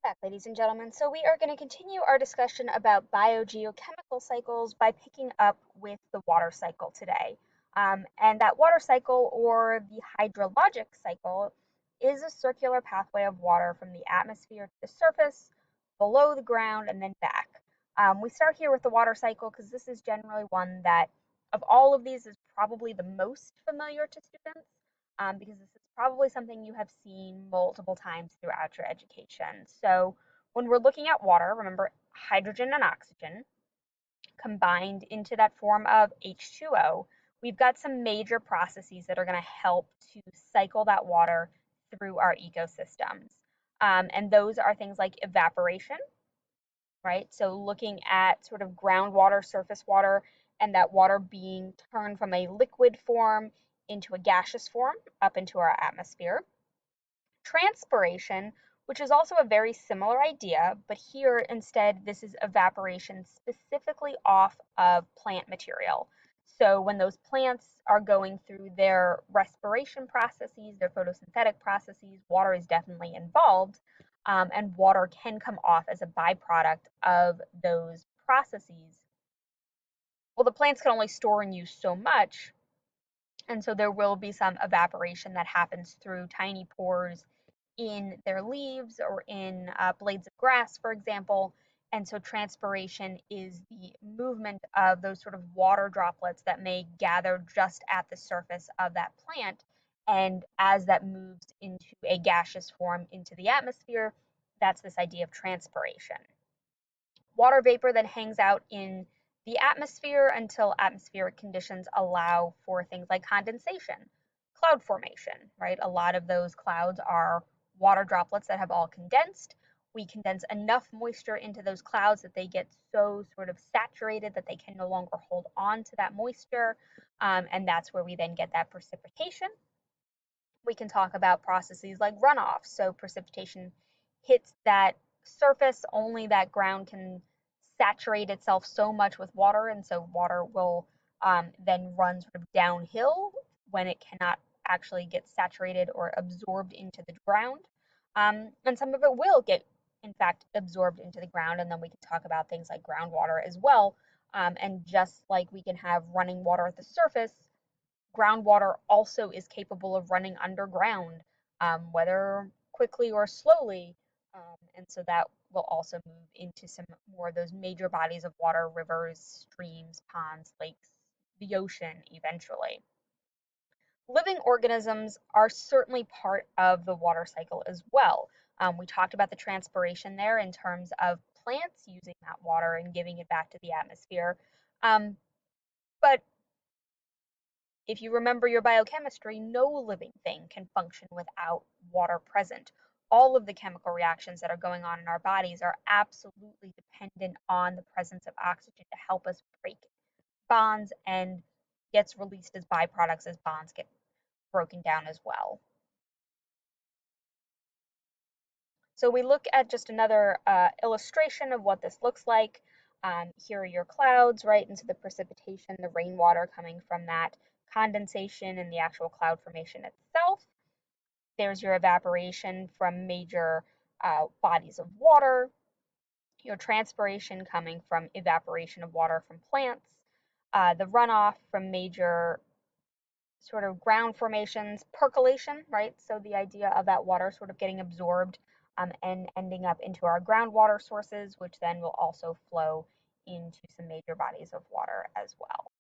Back, ladies and gentlemen. So we are going to continue our discussion about biogeochemical cycles by picking up with the water cycle today. And that water cycle, or the hydrologic cycle, is a circular pathway of water from the atmosphere to the surface, below the ground, and then back. We start here with the water cycle because this is generally one that, of all of these, is probably the most familiar to students because this is probably something you have seen multiple times throughout your education. So when we're looking at water, remember hydrogen and oxygen combined into that form of H2O, we've got some major processes that are going to help to cycle that water through our ecosystems. And those are things like evaporation, right? So looking at sort of groundwater, surface water, and that water being turned from a liquid form into a gaseous form up into our atmosphere. Transpiration, which is also a very similar idea, but here instead this is evaporation specifically off of plant material. So when those plants are going through their respiration processes, their photosynthetic processes, water is definitely involved, and water can come off as a byproduct of those processes. Well, the plants can only store and use so much, and so there will be some evaporation that happens through tiny pores in their leaves or in blades of grass, for example. And so transpiration is the movement of those sort of water droplets that may gather just at the surface of that plant. And as that moves into a gaseous form into the atmosphere, that's this idea of transpiration. Water vapor then hangs out in the atmosphere until atmospheric conditions allow for things like condensation, cloud formation, right? A lot of those clouds are water droplets that have all condensed. We condense enough moisture into those clouds that they get so sort of saturated that they can no longer hold on to that moisture. And that's where we then get that precipitation. We can talk about processes like runoff. So precipitation hits that surface, only that ground can saturate itself so much with water, and so water will then run sort of downhill when it cannot actually get saturated or absorbed into the ground. And some of it will get, in fact, absorbed into the ground, and then we can talk about things like groundwater as well. And just like we can have running water at the surface, groundwater also is capable of running underground, whether quickly or slowly. And so that will also move into some more of those major bodies of water, rivers, streams, ponds, lakes, the ocean eventually. Living organisms are certainly part of the water cycle as well. We talked about the transpiration there in terms of plants using that water and giving it back to the atmosphere. But if you remember your biochemistry, no living thing can function without water present. All of the chemical reactions that are going on in our bodies are absolutely dependent on the presence of oxygen to help us break bonds and gets released as byproducts as bonds get broken down as well. So we look at just another illustration of what this looks like. Here are your clouds, right? And so the precipitation, the rainwater coming from that condensation and the actual cloud formation itself. There's your evaporation from major bodies of water, your transpiration coming from evaporation of water from plants, the runoff from major sort of ground formations, percolation, right? So the idea of that water sort of getting absorbed and ending up into our groundwater sources, which then will also flow into some major bodies of water as well.